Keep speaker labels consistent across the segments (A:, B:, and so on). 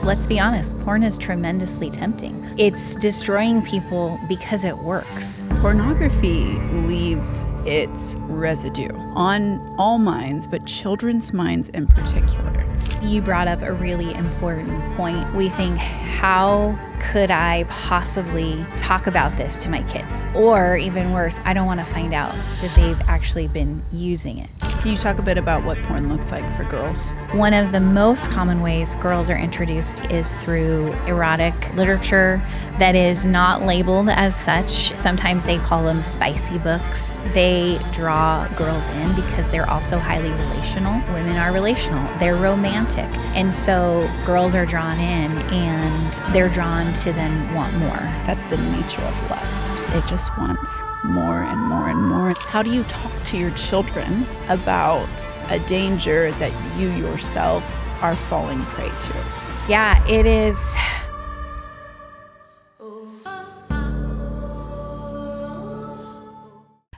A: let's be honest, porn is tremendously tempting. It's destroying people because it works.
B: Pornography leaves its residue on all minds, but children's minds in particular.
A: You brought up a really important point. We think, how could I possibly talk about this to my kids? Or even worse, I don't want to find out that they've actually been using it.
B: Can you talk a bit about what porn looks like for girls?
A: One of the most common ways girls are introduced is through erotic literature that is not labeled as such. Sometimes they call them spicy books. They draw girls in because they're also highly relational. Women are relational. They're romantic. And so girls are drawn in and they're drawn to then want more.
B: That's the nature of lust. It just wants more and more and more. How do you talk to your children about a danger that you yourself are falling prey to?
A: Yeah, it is.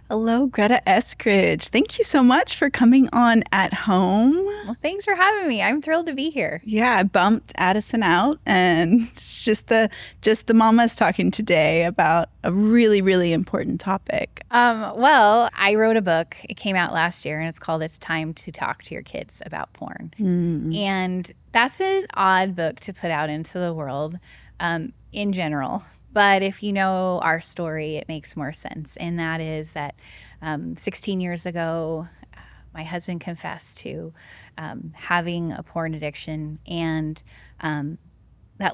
B: Hello, Greta Eskridge. Thank you so much for coming on At Home.
A: Well, thanks for having me. I'm thrilled to be here.
B: Yeah, I bumped Addison out, and it's just the mamas talking today about a really, really important topic.
A: Well, I wrote a book. It came out last year, and it's called "It's Time to Talk to Your Kids About Porn." And that's an odd book to put out into the world in general. But if you know our story, it makes more sense. And that is that 16 years ago, my husband confessed to having a porn addiction, and that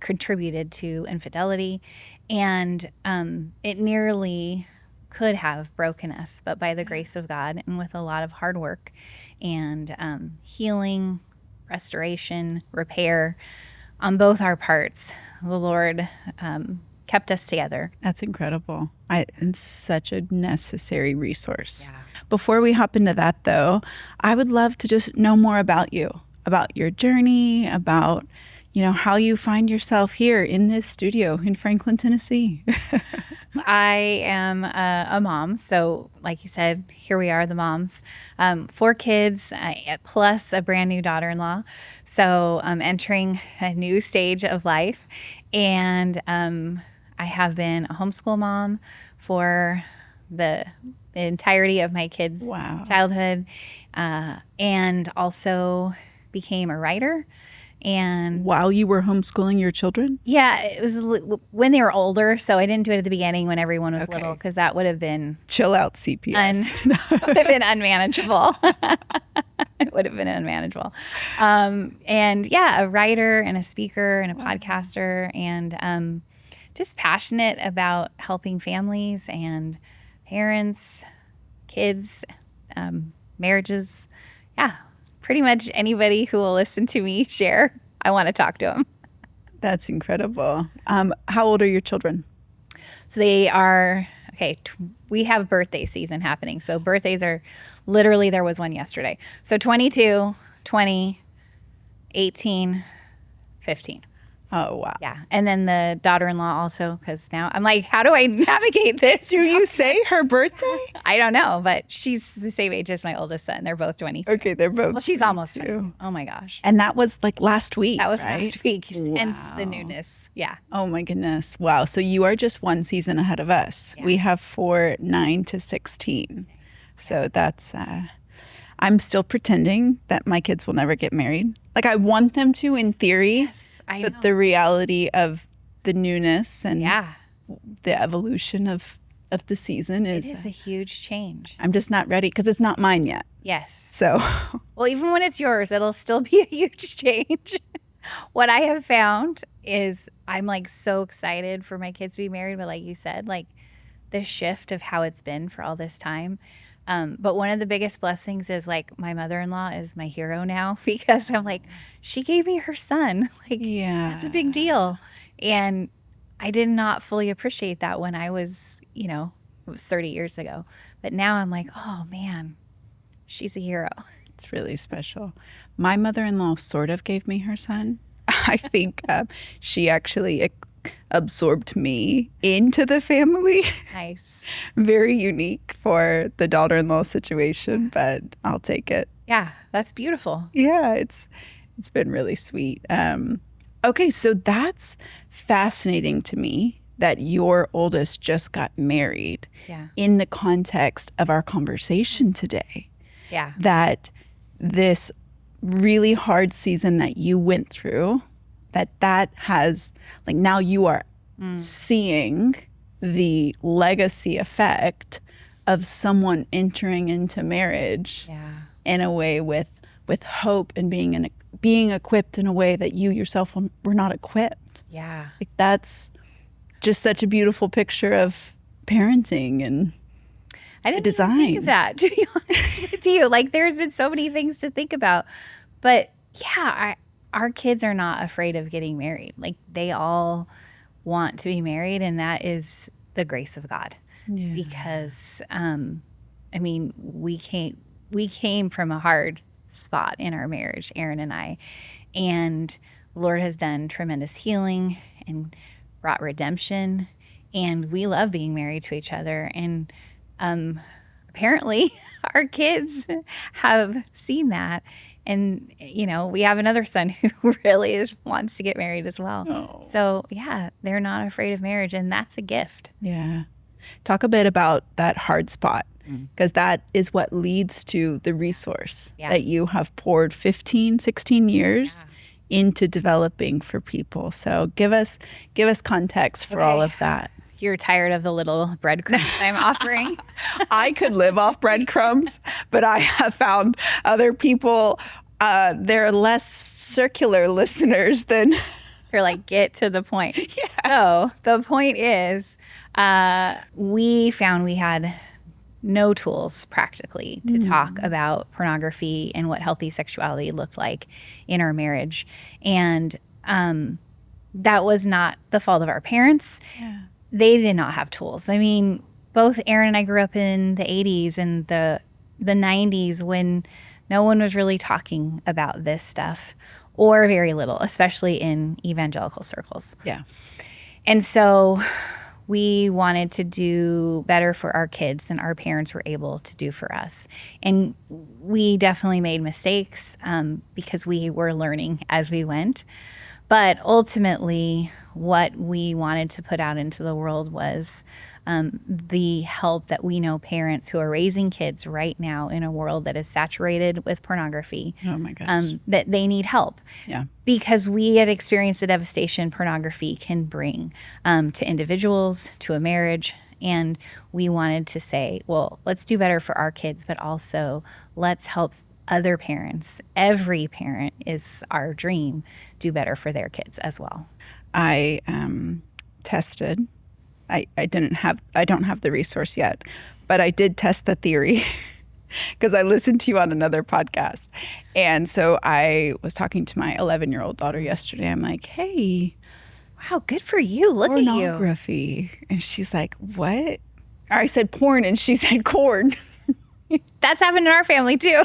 A: contributed to infidelity. And it nearly could have broken us, but by the grace of God and with a lot of hard work and healing, restoration, repair, on both our parts, the Lord kept us together.
B: That's incredible. It's such a necessary resource.
A: Yeah.
B: Before we hop into that, though, I would love to just know more about you, about your journey, about how you find yourself here in this studio in Franklin, Tennessee.
A: I am a mom. So like you said, here we are, the moms. 4 kids plus a brand new daughter-in-law. So I'm entering a new stage of life. And I have been a homeschool mom for the entirety of my kids' childhood, and also became a writer. And
B: while you were homeschooling your children?
A: Yeah, it was when they were older. So I didn't do it at the beginning when everyone was little, because that would have been
B: chill out CPS.
A: Would have been unmanageable. It would have been unmanageable. And yeah, a writer and a speaker and a podcaster, and just passionate about helping families and parents, kids, marriages. Yeah. Pretty much anybody who will listen to me share, I want to talk to them.
B: That's incredible. How old are your children?
A: So they are, we have birthday season happening. So birthdays are literally, there was one yesterday. So 22, 20, 18, 15.
B: Oh, wow.
A: Yeah. And then the daughter-in-law also, because now I'm like, how do I navigate this?
B: Do you say her birthday?
A: I don't know, but she's the same age as my oldest son. They're both 22.
B: Okay, they're both.
A: Well, she's almost 22. Oh my gosh.
B: And that was like last week.
A: That was
B: right?
A: last week.
B: Wow.
A: Hence the newness. Yeah.
B: Oh my goodness. Wow. So you are just one season ahead of us. Yeah. We have 4, 9 to 16. So that's, I'm still pretending that my kids will never get married. Like, I want them to in theory.
A: Yes.
B: But the reality of the newness and the evolution of the season is...
A: It is a huge change.
B: I'm just not ready because it's not mine yet.
A: Yes.
B: So...
A: Well, even when it's yours, it'll still be a huge change. What I have found is I'm like so excited for my kids to be married. But like you said, like the shift of how it's been for all this time. But one of the biggest blessings is like my mother-in-law is my hero now, because I'm like, she gave me her son. Like, that's a big deal. And I did not fully appreciate that when I was, it was 30 years ago. But now I'm like, oh man, she's a hero.
B: It's really special. My mother-in-law sort of gave me her son. I think she actually absorbed me into the family.
A: Nice.
B: Very unique for the daughter-in-law situation, but I'll take it.
A: Yeah, that's beautiful.
B: Yeah, it's It's been really sweet. Okay, so that's fascinating to me that your oldest just got married in the context of our conversation today.
A: Yeah.
B: That this really hard season that you went through, that has, like, now you are seeing the legacy effect of someone entering into marriage in a way with hope and being equipped in a way that you yourself were not equipped.
A: Yeah.
B: Like, that's just such a beautiful picture of parenting and
A: I didn't
B: design.
A: even think of that, to be honest with you. Like, there's been so many things to think about. But yeah, our kids are not afraid of getting married. Like, they all want to be married, and that is the grace of God.
B: Yeah.
A: Because, I mean, we came from a hard spot in our marriage, Aaron and I, and the Lord has done tremendous healing and brought redemption, and we love being married to each other. And apparently our kids have seen that. And, you know, we have another son who really wants to get married as well.
B: Oh.
A: So, yeah, they're not afraid of marriage, and that's a gift.
B: Yeah. Talk a bit about that hard spot, because that is what leads to the resource that you have poured 15, 16 years into developing for people. So give us context for all of that.
A: You're tired of the little breadcrumbs I'm offering?
B: I could live off breadcrumbs, but I have found other people, they're less circular listeners than...
A: You're like, get to the point.
B: Yes.
A: So the point is, we found we had no tools practically to talk about pornography and what healthy sexuality looked like in our marriage. And that was not the fault of our parents.
B: Yeah.
A: They did not have tools. I mean, both Aaron and I grew up in the 80s and the 90s when no one was really talking about this stuff, or very little, especially in evangelical circles.
B: Yeah.
A: And so we wanted to do better for our kids than our parents were able to do for us. And we definitely made mistakes because we were learning as we went. But ultimately, what we wanted to put out into the world was the help that we know parents who are raising kids right now in a world that is saturated with pornography.
B: Oh my gosh.
A: That they need help.
B: Yeah.
A: Because we had experienced the devastation pornography can bring to individuals, to a marriage. And we wanted to say, well, let's do better for our kids, but also let's help other parents. Every parent is our dream, do better for their kids as well.
B: I tested. I don't have the resource yet, but I did test the theory because I listened to you on another podcast. And so I was talking to my 11-year-old daughter yesterday. I'm like, hey,
A: wow, good for you. Look at you.
B: Pornography. And she's like, what? I said porn and she said corn.
A: That's happened in our family too.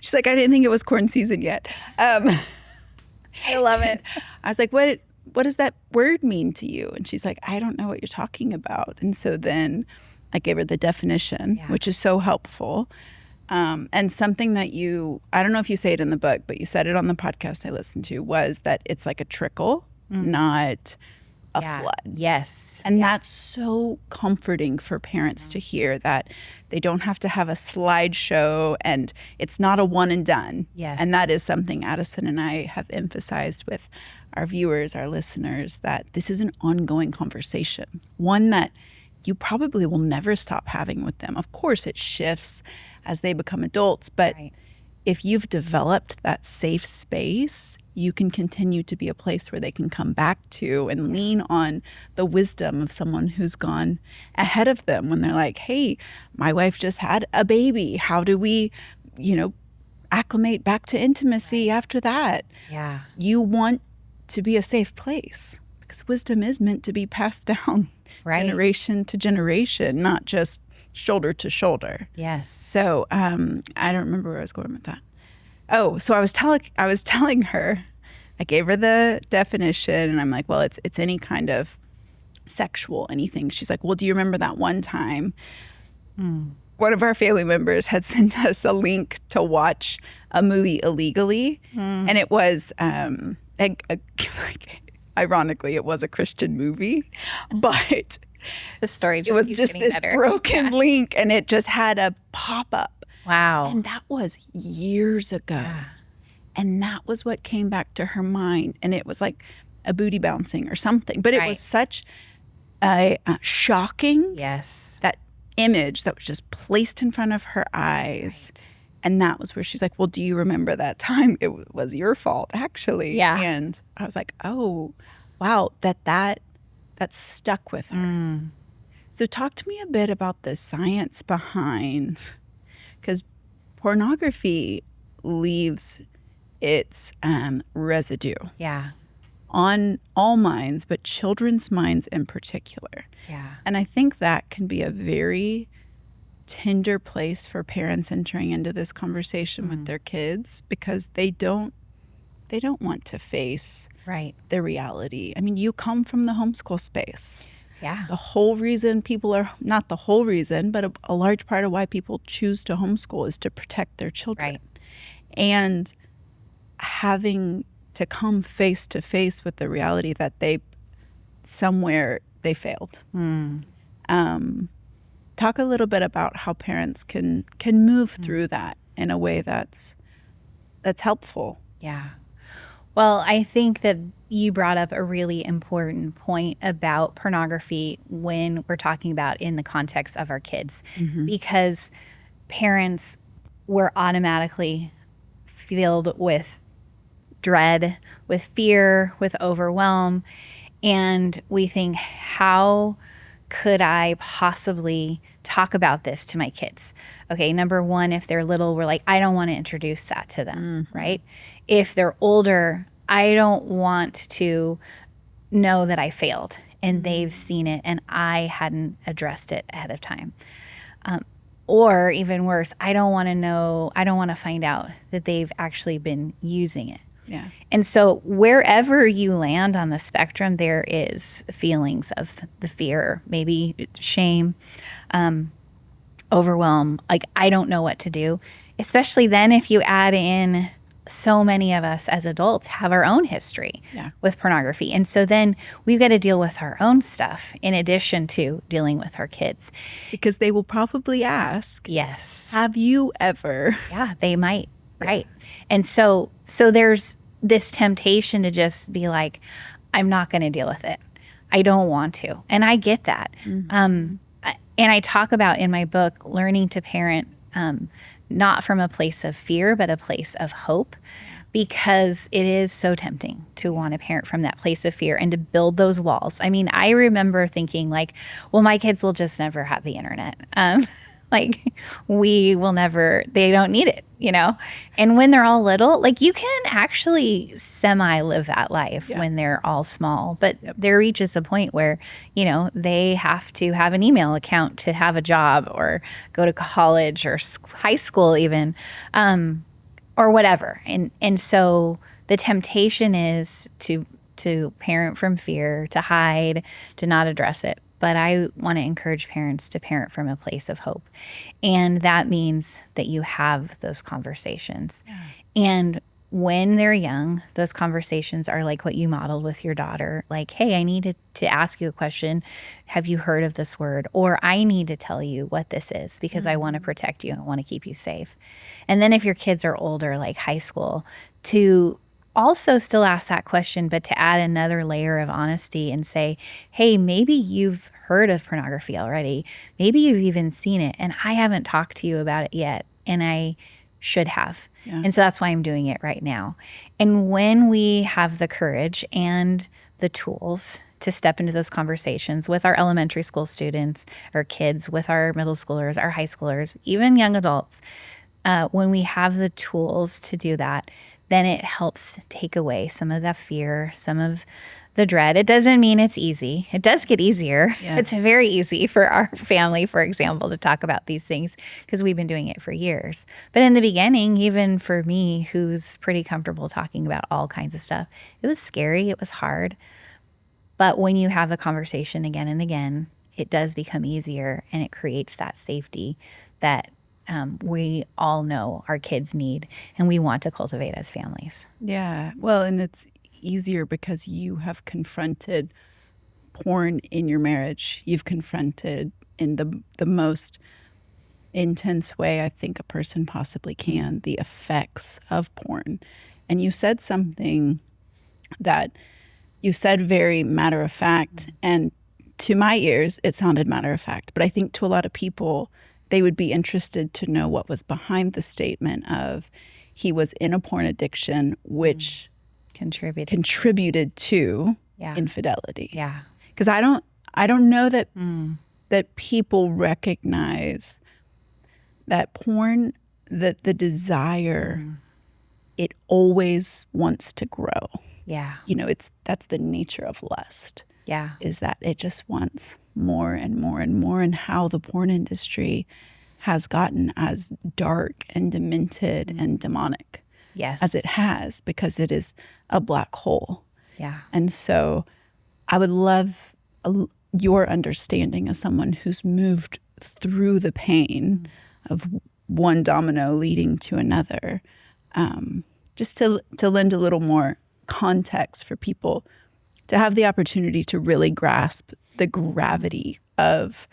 B: She's like, I didn't think it was corn season yet.
A: I love it.
B: I was like, what does that word mean to you? And she's like, I don't know what you're talking about. And so then I gave her the definition, which is so helpful. And something that I don't know if you say it in the book, but you said it on the podcast I listened to, was that it's like a trickle, not a flood.
A: Yes.
B: And that's so comforting for parents to hear, that they don't have to have a slideshow and it's not a one and done.
A: Yes.
B: And that is something Addison and I have emphasized with our viewers, our listeners, that this is an ongoing conversation, one that you probably will never stop having with them. Of course, it shifts as they become adults, but if you've developed that safe space, you can continue to be a place where they can come back to and lean on the wisdom of someone who's gone ahead of them when they're like, hey, my wife just had a baby. How do we, acclimate back to intimacy after that?
A: Yeah.
B: You want to be a safe place because wisdom is meant to be passed down generation to generation, not just shoulder to shoulder.
A: Yes.
B: So I don't remember where I was going with that. Oh, so I was telling her, I gave her the definition, and I'm like, well, it's any kind of sexual anything. She's like, well, do you remember that one time one of our family members had sent us a link to watch a movie illegally, and it was ironically, it was a Christian movie, but
A: The story
B: it was
A: keeps
B: just
A: getting
B: this
A: better.
B: broken link, and it just had a pop-up.
A: Wow.
B: And that was years ago.
A: Yeah.
B: And that was what came back to her mind. And it was like a booty bouncing or something. But it
A: Right.
B: was such a shocking,
A: Yes.
B: that image that was just placed in front of her eyes.
A: Right.
B: And that was where she's like, well, do you remember that time? It was your fault, actually.
A: Yeah.
B: And I was like, oh, wow, that stuck with her. So talk to me a bit about the science behind, because pornography leaves its residue
A: Yeah.
B: on all minds, but children's minds in particular.
A: Yeah.
B: And I think that can be a very tender place for parents entering into this conversation with their kids, because they don't want to face
A: Right.
B: the reality. I mean, you come from the homeschool space.
A: Yeah.
B: The whole reason people are, not the whole reason, but a large part of why people choose to homeschool is to protect their children.
A: Right.
B: And having to come face to face with the reality that somewhere they failed. Talk a little bit about how parents can move through that in a way that's helpful.
A: Yeah. Well, I think that you brought up a really important point about pornography when we're talking about in the context of our kids, because parents were automatically filled with dread, with fear, with overwhelm. And we think, how could I possibly talk about this to my kids? Okay, number one, if they're little, we're like, I don't want to introduce that to them, right? If they're older, I don't want to know that I failed and they've seen it and I hadn't addressed it ahead of time. Or even worse, I don't want to find out that they've actually been using it.
B: Yeah.
A: And so wherever you land on the spectrum, there is feelings of the fear, maybe shame, overwhelm, like I don't know what to do, especially then if you add in so many of us as adults have our own history with pornography. And so then we've got to deal with our own stuff in addition to dealing with our kids.
B: Because they will probably ask,
A: Yes.
B: have you ever?
A: Yeah, they might. Right. And so there's this temptation to just be like, I'm not going to deal with it. I don't want to. And I get that. And I talk about in my book, learning to parent not from a place of fear, but a place of hope, because it is so tempting to want to parent from that place of fear and to build those walls. I mean, I remember thinking like, well, my kids will just never have the internet. Like we will never, they don't need it, you know? And when they're all little, like you can actually semi live that life when they're all small, but there reaches a point where, you know, they have to have an email account to have a job or go to college or high school even, or whatever. And so the temptation is to parent from fear, to hide, to not address it. But I want to encourage parents to parent from a place of hope. And that means that you have those conversations. Yeah. And when they're young, those conversations are like what you modeled with your daughter. Like, hey, I need to ask you a question. Have you heard of this word? Or I need to tell you what this is because I want to protect you and want to keep you safe. And then if your kids are older, like high school, to also still ask that question, but to add another layer of honesty and say, hey, maybe you've heard of pornography already. Maybe you've even seen it and I haven't talked to you about it yet. And I should have. Yeah. And so that's why I'm doing it right now. And when we have the courage and the tools to step into those conversations with our elementary school students or kids, with our middle schoolers, our high schoolers, even young adults, when we have the tools to do that, then it helps take away some of the fear, some of the dread. It doesn't mean it's easy. It does get easier. Yeah. It's very easy for our family, for example, to talk about these things because we've been doing it for years. But in the beginning, even for me, who's pretty comfortable talking about all kinds of stuff, it was scary. It was hard. But when you have the conversation again and again, it does become easier, and it creates that safety that we all know our kids need and we want to cultivate as families.
B: Yeah. Well, and it's easier because you have confronted porn in your marriage. You've confronted in the most intense way I think a person possibly can the effects of porn. And you said something that you said very matter of fact, and to my ears it sounded matter of fact, but I think to a lot of people they would be interested to know what was behind the statement of he was in a porn addiction which contributed to infidelity.
A: Yeah.
B: Because I don't know that that people recognize that porn, that the desire, it always wants to grow.
A: Yeah.
B: You know, that's the nature of lust.
A: Yeah.
B: Is that it just wants more and more and more, and how the porn industry has gotten as dark and demented and demonic as it has, because it is a black hole.
A: Yeah.
B: And so I would love your understanding as someone who's moved through the pain of one domino leading to another, just to lend a little more context for people to have the opportunity to really grasp the gravity of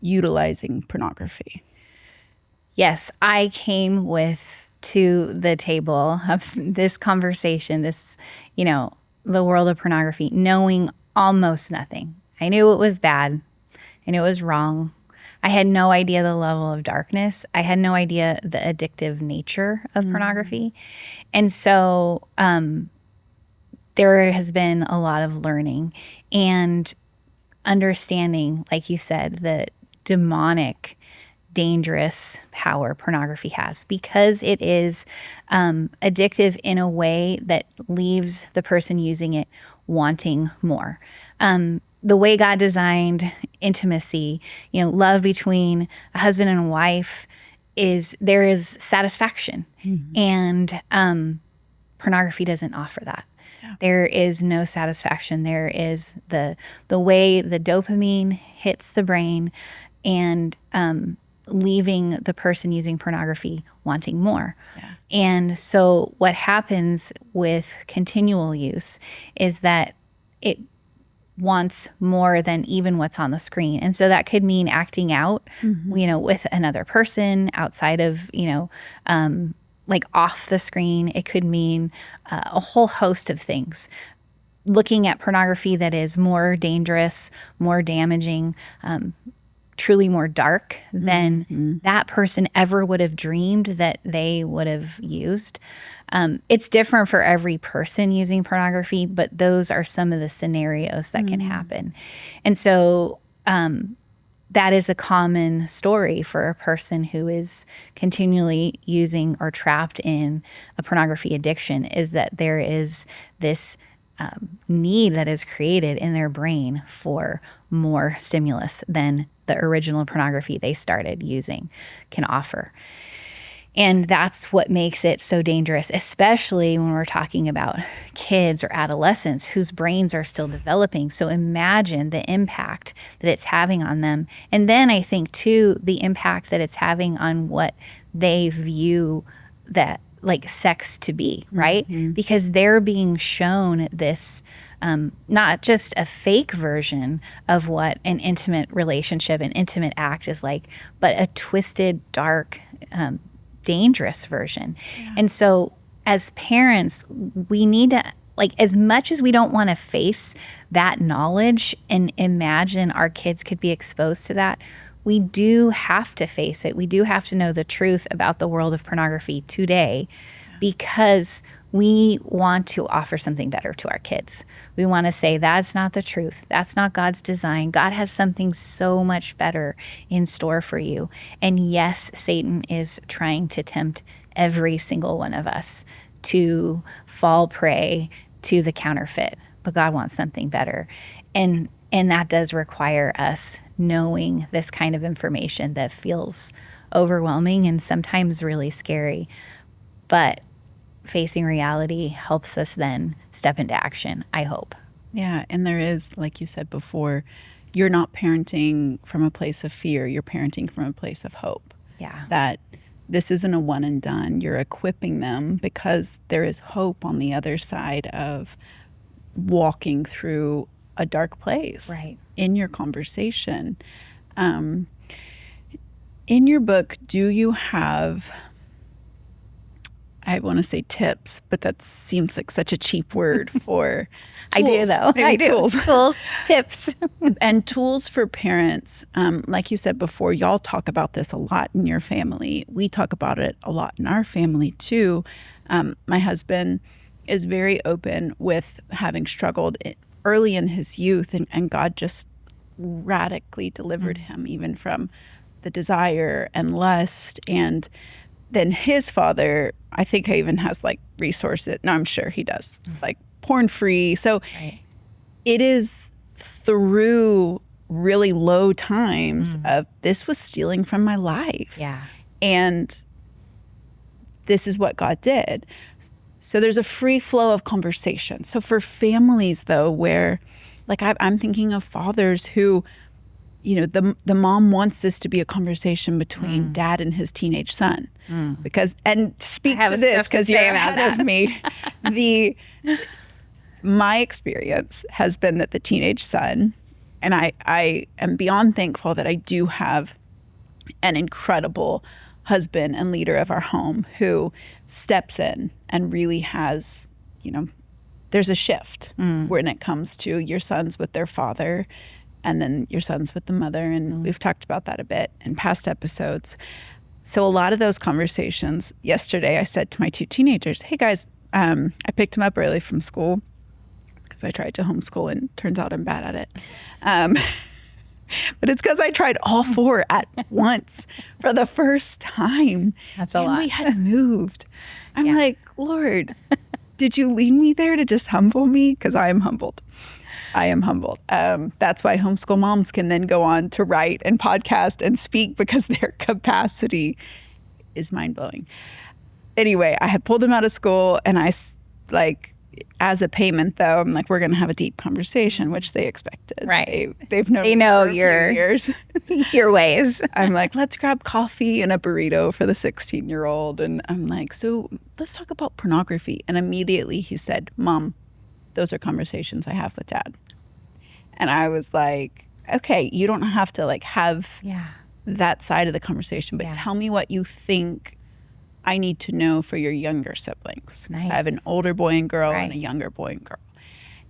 B: utilizing pornography.
A: Yes, I came to the table of this conversation, the world of pornography, knowing almost nothing. I knew it was bad. I knew it was wrong. I had no idea the level of darkness. I had no idea the addictive nature of pornography. And so there has been a lot of learning and understanding, like you said, the demonic, dangerous power pornography has, because it is addictive in a way that leaves the person using it wanting more. The way God designed intimacy, love between a husband and a wife, there is satisfaction. And pornography doesn't offer that. Yeah. There is no satisfaction. There is the way the dopamine hits the brain and leaving the person using pornography wanting more. Yeah. And so what happens with continual use is that it wants more than even what's on the screen. And so that could mean acting out, with another person outside of, like off the screen. It could mean a whole host of things. Looking at pornography that is more dangerous, more damaging, truly more dark than that person ever would have dreamed that they would have used. It's different for every person using pornography, but those are some of the scenarios that can happen. And so that is a common story for a person who is continually using or trapped in a pornography addiction, is that there is this need that is created in their brain for more stimulus than the original pornography they started using can offer. And that's what makes it so dangerous, especially when we're talking about kids or adolescents whose brains are still developing. So imagine the impact that it's having on them. And then I think, too, the impact that it's having on what they view that like sex to be, right? Because they're being shown this, not just a fake version of what an intimate relationship, an intimate act is like, but a twisted, dark, dangerous version. Yeah. And so as parents, we need to, like, as much as we don't want to face that knowledge and imagine our kids could be exposed to that, we do have to face it. We do have to know the truth about the world of pornography today, because we want to offer something better to our kids. We want to say, that's not the truth. That's not God's design. God has something so much better in store for you. And yes, Satan is trying to tempt every single one of us to fall prey to the counterfeit, but God wants something better. And that does require us knowing this kind of information that feels overwhelming and sometimes really scary. But facing reality helps us then step into action, I hope.
B: Yeah, and there is, like you said before, you're not parenting from a place of fear. You're parenting from a place of hope.
A: Yeah.
B: That this isn't a one and done. You're equipping them because there is hope on the other side of walking through a dark place.
A: Right.
B: In your conversation. In your book, do you have, I want to say tips, but that seems like such a cheap word for
A: I do, though.
B: Maybe
A: I do.
B: Tools,
A: tips.
B: and tools for parents. Like you said before, y'all talk about this a lot in your family. We talk about it a lot in our family too. My husband is very open with having struggled early in his youth, and God just radically delivered him even from the desire and lust. And then his father, I think he even has like resources. No, I'm sure he does, like porn free. So it is through really low times of this was stealing from my life.
A: Yeah.
B: And this is what God did. So there's a free flow of conversation. So for families though, where like I'm thinking of fathers who, you know, the mom wants this to be a conversation between dad and his teenage son, because, and speak to this because you're ahead of me. My experience has been that the teenage son, and I am beyond thankful that I do have an incredible husband and leader of our home who steps in and really has, you know, there's a shift when it comes to your sons with their father and then your sons with the mother. And we've talked about that a bit in past episodes. So a lot of those conversations, yesterday I said to my two teenagers, hey guys, I picked them up early from school because I tried to homeschool and turns out I'm bad at it. But it's because I tried all four at once for the first time.
A: That's a lot.
B: We had moved. I'm like, Lord, did you lead me there to just humble me? Because I am humbled. I am humbled. That's why homeschool moms can then go on to write and podcast and speak, because their capacity is mind-blowing. Anyway, I had pulled him out of school, and I, like, as a payment, though, I'm like, we're going to have a deep conversation, which they expected.
A: Right.
B: They've known.
A: They know
B: for a few years.
A: your ways.
B: I'm like, let's grab coffee and a burrito for the 16-year-old. And I'm like, so let's talk about pornography. And immediately he said, Mom, those are conversations I have with Dad. And I was like, okay, you don't have to like have that side of the conversation, but tell me what you think I need to know for your younger siblings.
A: Nice.
B: I have an older boy and girl and a younger boy and girl.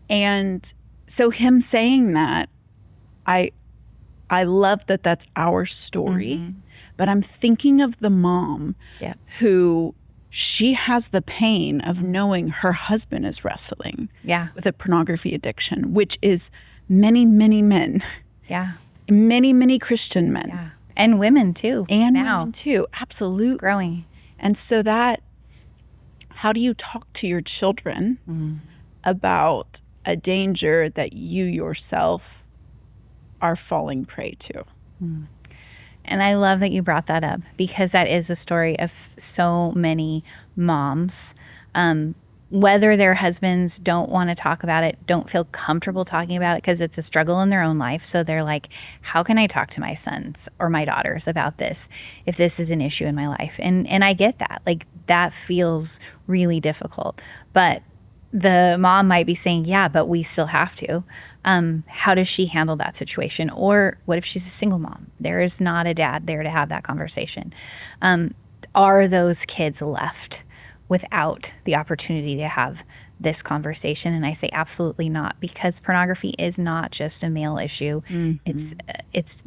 B: And so him saying that, I love that that's our story, but I'm thinking of the mom who, she has the pain of knowing her husband is wrestling with a pornography addiction, which is many, many men.
A: Yeah.
B: Many, many Christian men.
A: Yeah. And women too.
B: And
A: now.
B: women too. Absolutely.
A: It's growing.
B: And so that, how do you talk to your children about a danger that you yourself are falling prey to?
A: And I love that you brought that up, because that is a story of so many moms. Whether their husbands don't want to talk about it, don't feel comfortable talking about it because it's a struggle in their own life. So they're like, how can I talk to my sons or my daughters about this if this is an issue in my life? And I get that. Like, that feels really difficult. But the mom might be saying, yeah, but we still have to. How does she handle that situation? Or what if she's a single mom? There is not a dad there to have that conversation. Are those kids left without the opportunity to have this conversation? And I say absolutely not, because pornography is not just a male issue. It's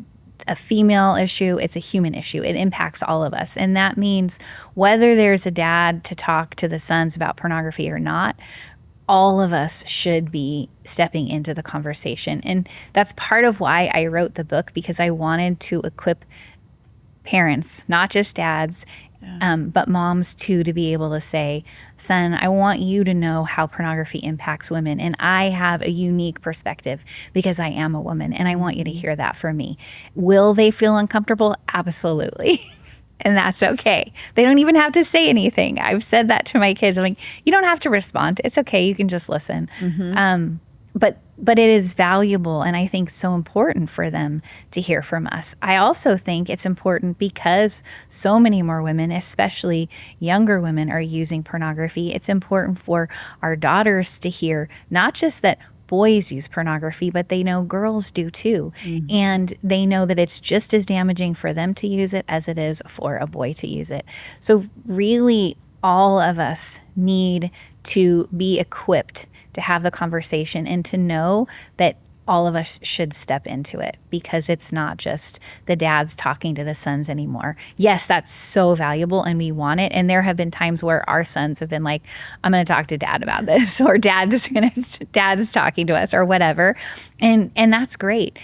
A: a female issue. It's a human issue. It impacts all of us. And that means whether there's a dad to talk to the sons about pornography or not, all of us should be stepping into the conversation. And that's part of why I wrote the book, because I wanted to equip parents, not just dads, but moms too, to be able to say, son, I want you to know how pornography impacts women. And I have a unique perspective because I am a woman, and I want you to hear that from me. Will they feel uncomfortable? Absolutely. And that's okay. They don't even have to say anything. I've said that to my kids. I'm like, you don't have to respond. It's okay. You can just listen. but it is valuable, and I think so important for them to hear from us. I also think it's important because so many more women, especially younger women, are using pornography. It's important for our daughters to hear not just that boys use pornography, but they know girls do too. And they know that it's just as damaging for them to use it as it is for a boy to use it. So really, all of us need to be equipped to have the conversation and to know that all of us should step into it, because it's not just the dads talking to the sons anymore. Yes, that's so valuable and we want it. And there have been times where our sons have been like, I'm going to talk to dad about this, or dad is talking to us, or whatever. And that's great,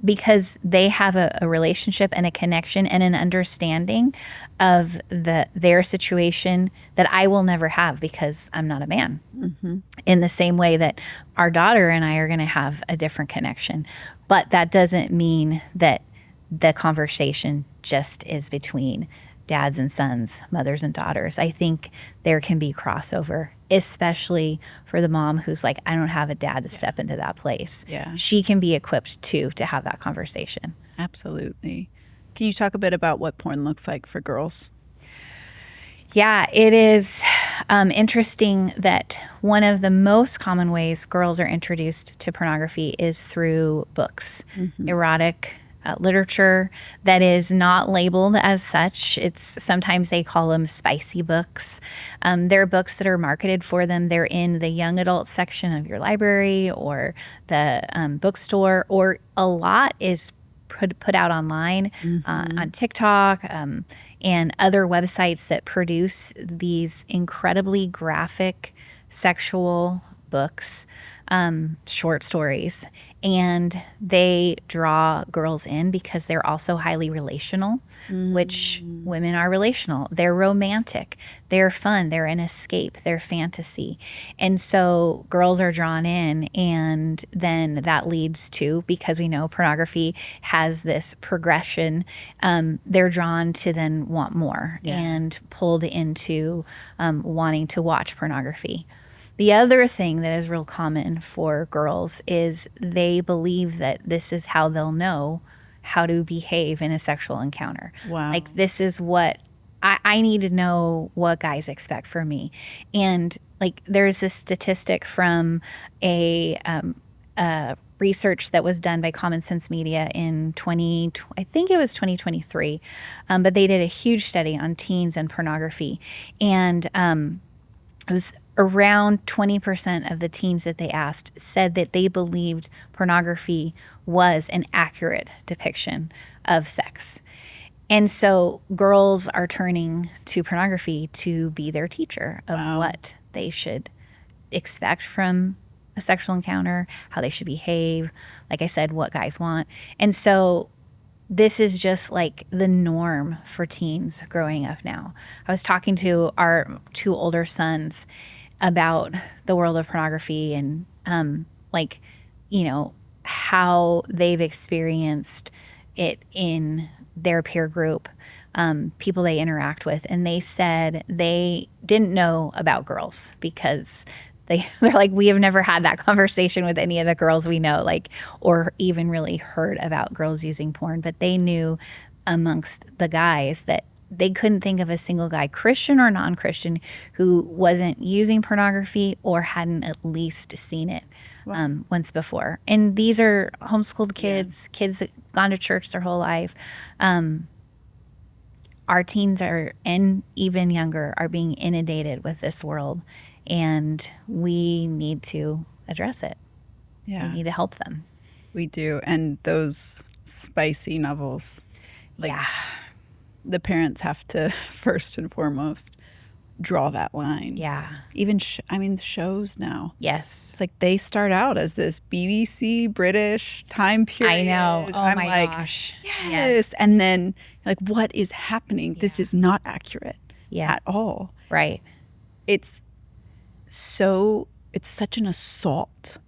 A: because they have a relationship and a connection and an understanding of their situation that I will never have because I'm not a man. In the same way that our daughter and I are going to have a different connection. But that doesn't mean that the conversation just is between dads and sons, mothers and daughters. I think there can be crossover, especially for the mom who's like, I don't have a dad to step into that place.
B: Yeah.
A: She can be equipped too to have that conversation.
B: Absolutely. Can you talk a bit about what porn looks like for girls?
A: Yeah, it is interesting that one of the most common ways girls are introduced to pornography is through books, erotic literature that is not labeled as such. It's sometimes they call them spicy books. There are books that are marketed for them. They're in the young adult section of your library or the bookstore, or a lot is put out online on TikTok and other websites that produce these incredibly graphic sexual books, short stories, and they draw girls in because they're also highly relational, which women are relational. They're romantic, they're fun, they're an escape, they're fantasy. And so girls are drawn in, and then that leads to, because we know pornography has this progression, they're drawn to then want more and pulled into wanting to watch pornography. The other thing that is real common for girls is they believe that this is how they'll know how to behave in a sexual encounter.
B: Wow.
A: Like, this is what I need to know what guys expect from me. And like, there's this statistic from a research that was done by Common Sense Media in I think it was 2023, but they did a huge study on teens and pornography, and it was around 20% of the teens that they asked said that they believed pornography was an accurate depiction of sex. And so girls are turning to pornography to be their teacher of what they should expect from a sexual encounter, how they should behave, like I said, what guys want. And so this is just like the norm for teens growing up now. I was talking to our two older sons about the world of pornography and how they've experienced it in their peer group, people they interact with. And they said they didn't know about girls because they're like, we have never had that conversation with any of the girls we know, like, or even really heard about girls using porn. But they knew amongst the guys that they couldn't think of a single guy, Christian or non-Christian, who wasn't using pornography or hadn't at least seen it once before. And these are homeschooled kids, kids that gone to church their whole life. Our teens and even younger are being inundated with this world, and we need to address it.
B: Yeah.
A: We need to help them.
B: We do. And those spicy novels, the parents have to first and foremost draw that line.
A: Yeah.
B: Even shows now.
A: Yes.
B: It's like they start out as this BBC British time period.
A: I know. Oh,
B: I'm
A: my
B: like,
A: gosh.
B: Yes. And then like, what is happening? This is not accurate at all.
A: Right.
B: It's such an assault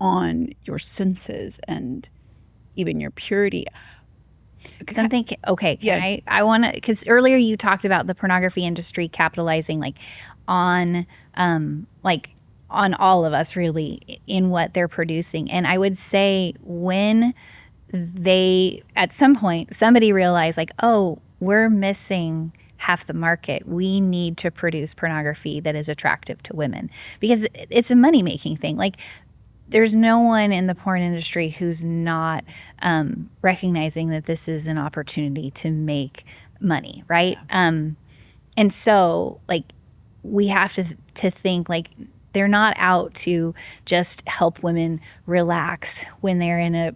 B: on your senses and even your purity.
A: Something, okay. I want to, because earlier you talked about the pornography industry capitalizing on on all of us really in what they're producing. And I would say when they, at some point, somebody realized like, oh, we're missing half the market. We need to produce pornography that is attractive to women because it's a money-making thing. Like, there's no one in the porn industry who's not recognizing that this is an opportunity to make money, right? Yeah. And so, like, we have to think like they're not out to just help women relax when they're in a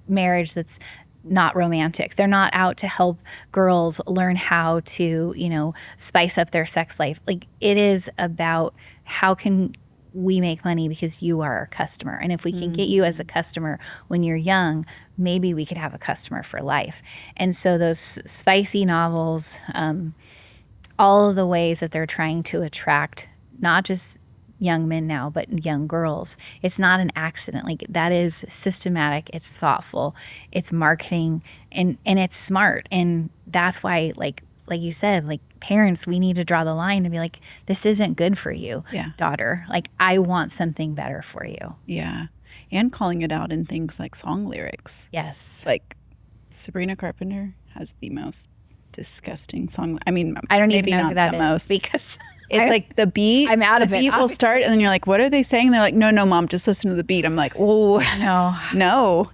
A: marriage that's not romantic. They're not out to help girls learn how to spice up their sex life. Like, it is about how can we make money because you are our customer. And if we can get you as a customer when you're young, maybe we could have a customer for life. And so those spicy novels, all of the ways that they're trying to attract not just young men now, but young girls, it's not an accident. Like, that is systematic, it's thoughtful, it's marketing, and it's smart. And that's why, like you said, like, parents, we need to draw the line and be like, this isn't good for you, daughter. Like, I want something better for you.
B: Yeah. And calling it out in things like song lyrics.
A: Yes.
B: Like, Sabrina Carpenter has the most disgusting song. I mean,
A: I don't even know
B: not
A: who that
B: the
A: is
B: most.
A: because
B: it's like the beat.
A: I'm out of it.
B: The beat will start, and then you're like, what are they saying? They're like, no, mom, just listen to the beat. I'm like, oh, no,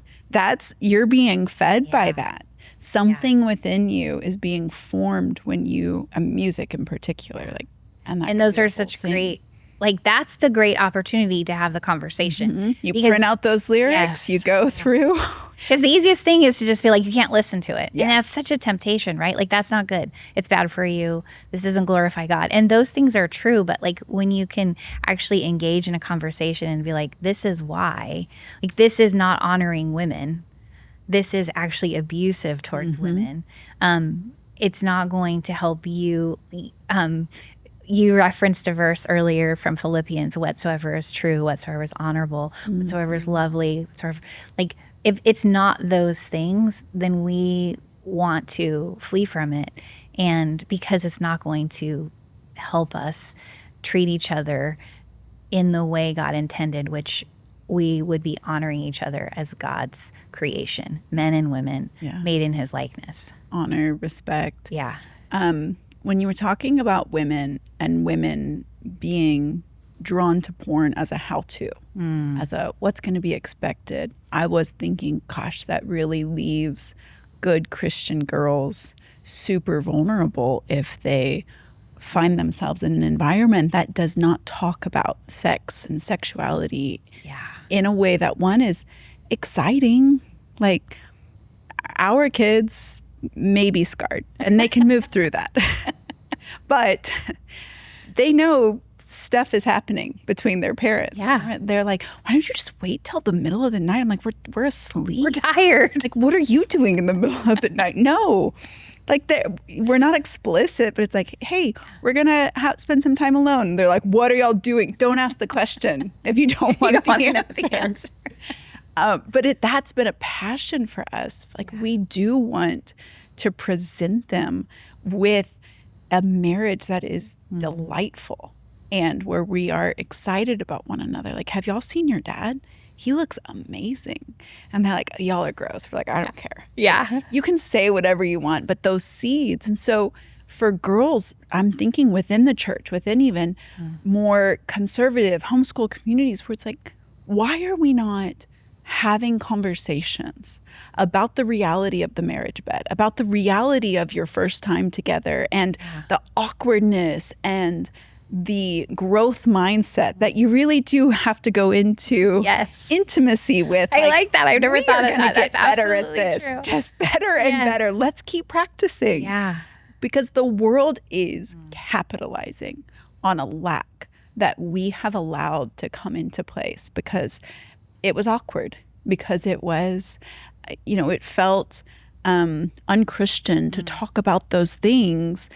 B: you're being fed by that. Something within you is being formed when you, music in particular, like, and
A: those are such great, like, that's the great opportunity to have the conversation.
B: You print out those lyrics, you go through.
A: Because the easiest thing is to just be like, you can't listen to it. And that's such a temptation, right? Like, that's not good. It's bad for you. This doesn't glorify God. And those things are true. But like, when you can actually engage in a conversation and be like, this is why, like, this is not honoring women. This is actually abusive towards women. It's not going to help you. You referenced a verse earlier from Philippians, whatsoever is true, whatsoever is honorable, whatsoever is lovely, whatsoever, like, if it's not those things, then we want to flee from it. And because it's not going to help us treat each other in the way God intended, which we would be honoring each other as God's creation, men and women made in his likeness.
B: Honor, respect.
A: Yeah.
B: When you were talking about women and women being drawn to porn as a how-to, as a what's going to be expected, I was thinking, gosh, that really leaves good Christian girls super vulnerable if they find themselves in an environment that does not talk about sex and sexuality in a way that, one, is exciting. Like, our kids may be scarred and they can move through that. But they know stuff is happening between their parents.
A: Yeah.
B: They're like, why don't you just wait till the middle of the night? I'm like, we're asleep.
A: We're tired.
B: Like, what are you doing in the middle of the night? No. Like, we're not explicit, but it's like, hey, we're going to spend some time alone. They're like, what are y'all doing? Don't ask the question if you don't want the answer. But that's been a passion for us. Like, we do want to present them with a marriage that is delightful and where we are excited about one another. Like, have y'all seen your dad? He looks amazing. And they're like, y'all are gross. We're like, I don't care.
A: Yeah.
B: You can say whatever you want, but those seeds. And so for girls, I'm thinking within the church, within even more conservative homeschool communities, where it's like, why are we not having conversations about the reality of the marriage bed, about the reality of your first time together, and the awkwardness and the growth mindset that you really do have to go into intimacy with.
A: I like that. I've never thought of that.
B: That's better at
A: absolutely
B: this.
A: true.
B: Just better and better. Let's keep practicing.
A: Yeah.
B: Because the world is capitalizing on a lack that we have allowed to come into place because it was awkward, because it was, it felt unchristian to talk about those things.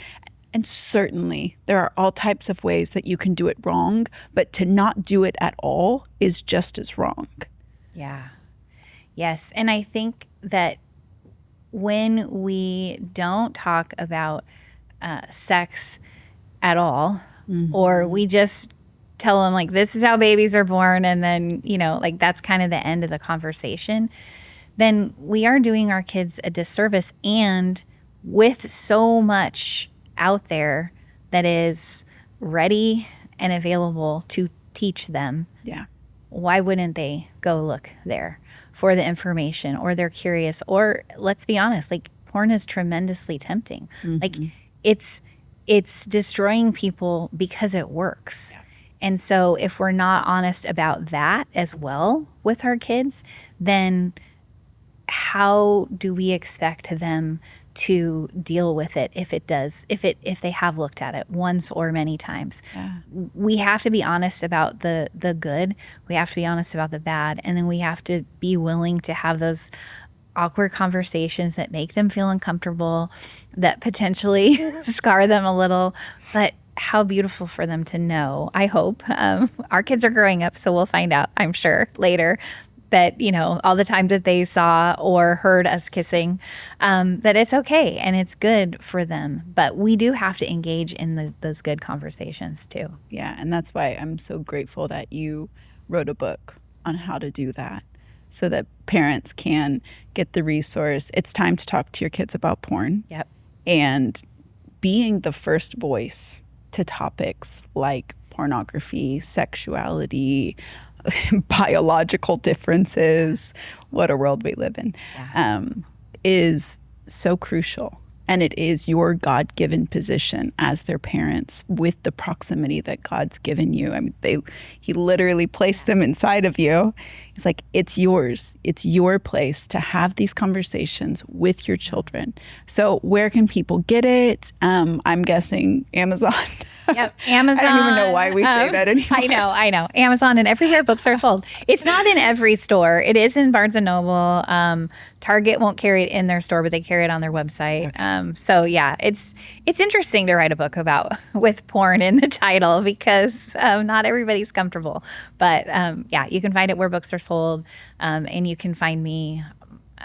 B: And certainly there are all types of ways that you can do it wrong, but to not do it at all is just as wrong.
A: Yeah. Yes. And I think that when we don't talk about sex at all, or we just tell them like, this is how babies are born, and then, you know, like that's kind of the end of the conversation, then we are doing our kids a disservice. And with so much out there that is ready and available to teach them,
B: Yeah.
A: why wouldn't they go look there for the information, or they're curious? Or let's be honest, like porn is tremendously tempting. Like it's destroying people because it works. Yeah. And so if we're not honest about that as well with our kids, then how do we expect them to deal with it if they have looked at it once or many times? Yeah. We have to be honest about the good. We have to be honest about the bad. And then we have to be willing to have those awkward conversations that make them feel uncomfortable, that potentially scar them a little. But how beautiful for them to know. I hope our kids are growing up, so we'll find out, I'm sure, later, that, you know, all the times that they saw or heard us kissing, that it's okay and it's good for them. But we do have to engage in those good conversations too.
B: Yeah, and that's why I'm so grateful that you wrote a book on how to do that, so that parents can get the resource. It's time to talk to your kids about porn.
A: Yep.
B: And being the first voice to topics like pornography, sexuality, biological differences, what a world we live in, is so crucial. And it is your God-given position as their parents, with the proximity that God's given you. I mean, he literally placed them inside of you. He's like, it's yours. It's your place to have these conversations with your children. So where can people get it? I'm guessing Amazon.
A: Yep, Amazon.
B: I don't even know why we say that anymore.
A: I know. Amazon and everywhere books are sold. It's not in every store. It is in Barnes & Noble. Target won't carry it in their store, but they carry it on their website. So yeah, it's interesting to write a book about with porn in the title, because not everybody's comfortable. But yeah, you can find it where books are sold, and you can find me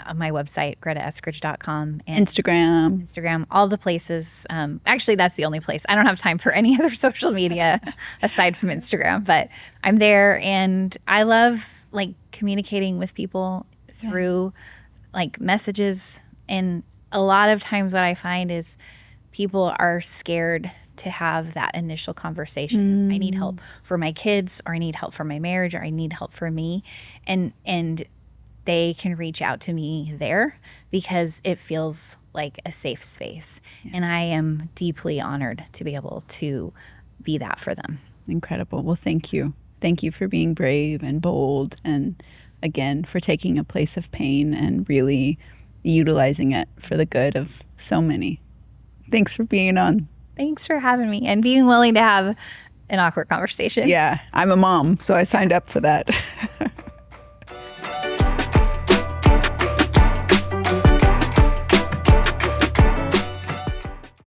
A: on my website, gretaeskridge.com, and Instagram, all the places. Actually, that's the only place. I don't have time for any other social media aside from Instagram, but I'm there, and I love like communicating with people through like messages. And a lot of times what I find is people are scared to have that initial conversation. I need help for my kids, or I need help for my marriage, or I need help for me. And they can reach out to me there because it feels like a safe space. Yeah. And I am deeply honored to be able to be that for them.
B: Incredible. Well, thank you. Thank you for being brave and bold, and again, for taking a place of pain and really utilizing it for the good of so many. Thanks for being on.
A: Thanks for having me and being willing to have an awkward conversation.
B: Yeah, I'm a mom, so I signed up for that.